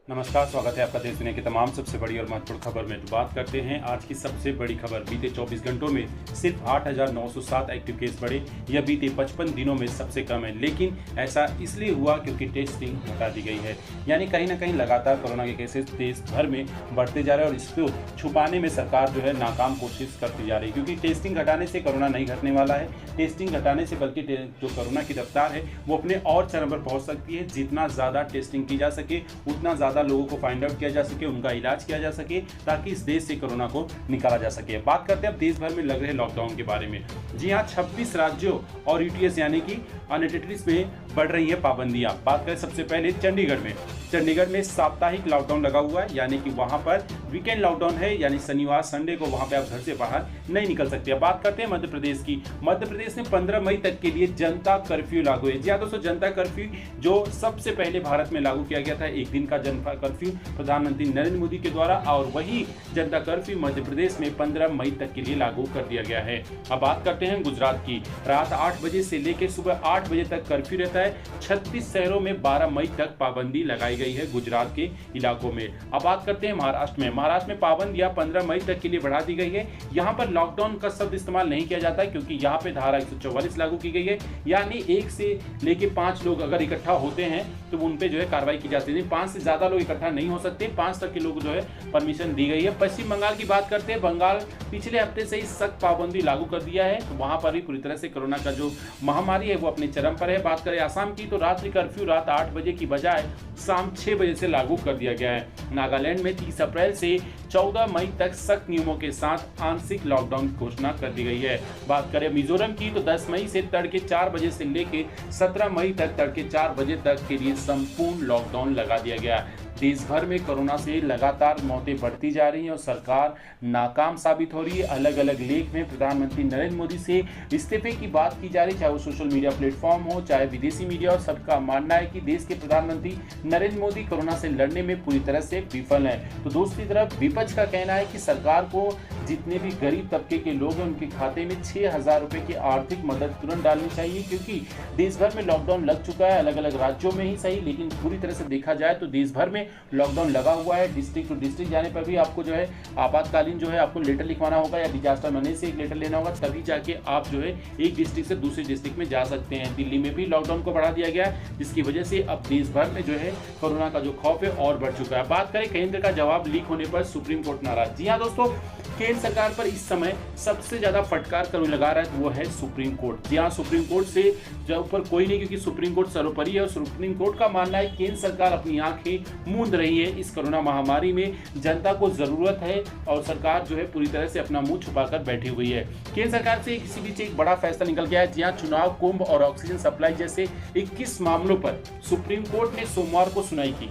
नमस्कार, स्वागत है आपका देश दुनिया की तमाम सबसे बड़ी और महत्वपूर्ण खबर में। तो बात करते हैं आज की सबसे बड़ी खबर। बीते 24 घंटों में सिर्फ 8,907 एक्टिव केस बढ़े। यह बीते 55 दिनों में सबसे कम है, लेकिन ऐसा इसलिए हुआ क्योंकि टेस्टिंग घटा दी गई है। यानी कहीं ना कहीं लगातार कोरोना के केसेस देश भर में बढ़ते जा रहे हैं और इसको छुपाने में सरकार जो है नाकाम कोशिश करती जा रही है, क्योंकि टेस्टिंग घटाने से कोरोना नहीं घटने वाला है। टेस्टिंग घटाने से बल्कि जो कोरोना की रफ्तार है वो अपने और चरम पर पहुँच सकती है। जितना ज़्यादा टेस्टिंग की जा सके उतना ज़्यादा लोगों को फाइंड आउट किया जा सके, उनका इलाज किया जा सके, ताकि इस देश से कोरोना को निकाला जा सके। बात करते हैं अब देश भर में लग रहे लॉकडाउन के बारे में। जी हां, 26 राज्यों और यूटीएस यानी कि अन्य टेरिटरीज में बढ़ रही है पाबंदियां। बात करें सबसे पहले चंडीगढ़ में साप्ताहिक लॉकडाउन लगा हुआ है, यानी कि वहां पर वीकेंड लॉकडाउन है, यानी शनिवार संडे को वहां पे आप घर से बाहर नहीं निकल सकते। अब बात करते हैं मध्य प्रदेश की। मध्य प्रदेश में 15 मई तक के लिए जनता कर्फ्यू लागू है। जी हां दोस्तों, जनता कर्फ्यू जो सबसे पहले भारत में लागू किया गया था, एक दिन का जनता कर्फ्यू प्रधानमंत्री नरेंद्र मोदी के द्वारा, और वही जनता कर्फ्यू मध्य प्रदेश में 15 मई तक के लिए लागू कर दिया गया है। अब बात करते हैं गुजरात की। रात 8 बजे से लेकर सुबह 8 बजे तक कर्फ्यू रहता है। 36 शहरों में 12 मई तक पाबंदी लगाई गई है गुजरात के इलाकों में। अब बात करते हैं महाराष्ट्र में पाबंदियां 15 मई तक के लिए बढ़ा दी गई है। यहाँ पर लॉकडाउन का शब्द इस्तेमाल नहीं किया जाता है, क्योंकि यहाँ पे धारा 144 लागू की गई है, यानी 1 से लेके 5 लोग अगर इकट्ठा होते हैं तो उन पे जो है कार्रवाई की जाती है। 5 से ज्यादा लोग इकट्ठा नहीं हो सकते, 5 तक के लोग जो है परमिशन दी गई है। पश्चिम बंगाल की बात करते हैं। बंगाल पिछले हफ्ते से ही सख्त पाबंदी लागू कर दिया है, तो वहां पर भी पूरी तरह से कोरोना का जो महामारी है वो अपने चरम पर है। बात करें आसाम की, तो रात्रि कर्फ्यू रात 8 बजे की बजाय शाम 6 बजे से लागू कर दिया गया है। नागालैंड में 30 अप्रैल से 14 मई तक सख्त नियमों के साथ आंशिक लॉकडाउन की घोषणा कर दी गई है। बात करें मिजोरम की, तो 10 मई से तड़के 4 बजे से लेकर 17 मई तक तड़के 4 बजे तक के लिए संपूर्ण लॉकडाउन लगा दिया गया। देश भर में कोरोना से लगातार मौतें बढ़ती जा रही हैं और सरकार नाकाम साबित हो रही है। अलग अलग लेख में प्रधानमंत्री नरेंद्र मोदी से इस्तीफे की बात की जा रही है, चाहे वो सोशल मीडिया प्लेटफॉर्म हो, चाहे विदेशी मीडिया, और सबका मानना है कि देश के प्रधानमंत्री नरेंद्र मोदी कोरोना से लड़ने में पूरी तरह से विफल हैं। तो दूसरी तरफ विपक्ष का कहना है कि सरकार को जितने भी गरीब तबके के लोग हैं उनके खाते में 6,000 रुपए की आर्थिक मदद तुरंत डालनी चाहिए, क्योंकि देश भर में लॉकडाउन लग चुका है, अलग अलग राज्यों में ही सही, लेकिन पूरी तरह से देखा जाए तो देश भर में लॉकडाउन लगा हुआ है। डिस्ट्रिक्ट टू डिस्ट्रिक्ट जाने पर भी आपको जो है आपातकालीन जो है आपको लेटर लिखवाना होगा, या डिजास्टर मैनेजमेंट से एक लेटर लेना होगा, तभी जाके आप जो है एक डिस्ट्रिक्ट से दूसरे डिस्ट्रिक्ट में जा सकते हैं। दिल्ली में भी लॉकडाउन को बढ़ा दिया गया, जिसकी वजह से अब देश भर में जो है कोरोना का जो खौफ है और बढ़ चुका है। बात करें केंद्र का जवाब लीक होने पर सुप्रीम कोर्ट नाराज। जी हाँ दोस्तों, केंद्र सरकार पर इस समय सबसे ज्यादा फटकार करो लगा रहा है वो है सुप्रीम कोर्ट। जी हाँ, सुप्रीम कोर्ट से जो ऊपर कोई नहीं, क्योंकि सुप्रीम कोर्ट सर्वोपरि है और सुप्रीम कोर्ट का मानना है केंद्र सरकार अपनी आंखें मूंद रही है इस कोरोना महामारी में। जनता को जरूरत है और सरकार जो है पूरी तरह से अपना मुंह छुपाकर बैठी हुई है। केंद्र सरकार से किसी बीच एक बड़ा फैसला निकल गया है। जी हाँ, चुनाव, कुंभ और ऑक्सीजन सप्लाई जैसे 21 मामलों पर सुप्रीम कोर्ट ने सोमवार को सुनवाई की।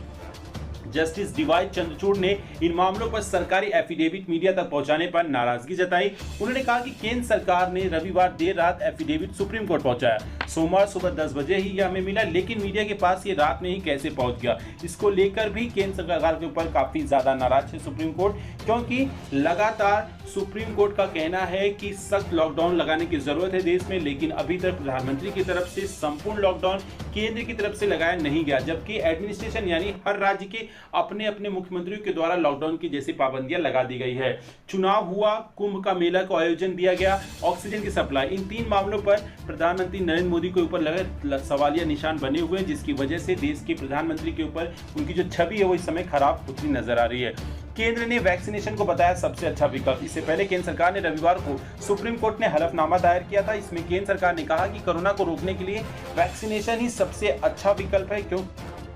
जस्टिस डीवाई चंद्रचूड़ ने इन मामलों पर सरकारी एफिडेविट मीडिया तक पहुंचाने पर नाराजगी जताई। उन्होंने कहा कि केंद्र सरकार ने रविवार देर रात एफिडेविट सुप्रीम कोर्ट पहुंचाया। सोमवार सुबह 10 बजे ही यह हमें मिला, लेकिन मीडिया के पास ये रात में ही कैसे पहुंच गया, इसको लेकर भी केंद्र सरकार के ऊपर काफी ज्यादा नाराज है सुप्रीम कोर्ट, क्योंकि लगातार सुप्रीम कोर्ट का कहना है कि सख्त लॉकडाउन लगाने की जरूरत है देश में, लेकिन अभी तक प्रधानमंत्री की तरफ से संपूर्ण लॉकडाउन केंद्र की तरफ से लगाया नहीं गया, जबकि एडमिनिस्ट्रेशन यानी हर राज्य के अपने अपने मुख्यमंत्रियों के द्वारा लॉकडाउन की जैसी पाबंदियां लगा दी गई है। चुनाव हुआ, कुंभ का मेला का आयोजन दिया गया, ऑक्सीजन की सप्लाई, इन 3 मामलों पर प्रधानमंत्री नरेंद्र मोदी के ऊपर लगे सवालिया निशान बने हुए हैं, जिसकी वजह से देश के प्रधानमंत्री के ऊपर उनकी जो छवि है वो इस समय खराब होती नजर आ रही है। केंद्र ने वैक्सीनेशन को बताया सबसे अच्छा विकल्प। इससे पहले केंद्र सरकार ने रविवार को सुप्रीम कोर्ट ने हलफनामा दायर किया था। इसमें केंद्र सरकार ने कहा कि कोरोना को रोकने के लिए वैक्सीनेशन ही सबसे अच्छा विकल्प है। क्यों?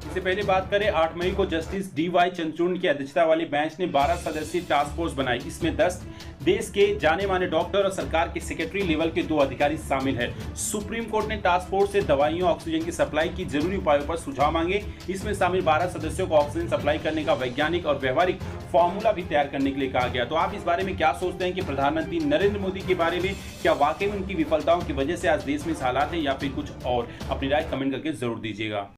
इससे पहले बात करें, 8 मई को जस्टिस डीवाई चंद्रचूड़ की अध्यक्षता वाली बेंच ने 12 सदस्यीय टास्क फोर्स बनाई। इसमें 10 देश के जाने माने डॉक्टर और सरकार के सेक्रेटरी लेवल के 2 अधिकारी शामिल है। सुप्रीम कोर्ट ने टास्क फोर्स से दवाइयों, ऑक्सीजन की सप्लाई की जरूरी उपायों पर सुझाव मांगे। इसमें शामिल 12 सदस्यों को ऑक्सीजन सप्लाई करने का वैज्ञानिक और व्यवहारिक फॉर्मूला भी तैयार करने के लिए कहा गया। तो आप इस बारे में क्या सोचते हैं कि प्रधानमंत्री नरेंद्र मोदी के बारे में, क्या वाकई में उनकी विफलताओं की वजह से आज देश में इस हालात है या फिर कुछ और? अपनी राय कमेंट करके जरूर दीजिएगा।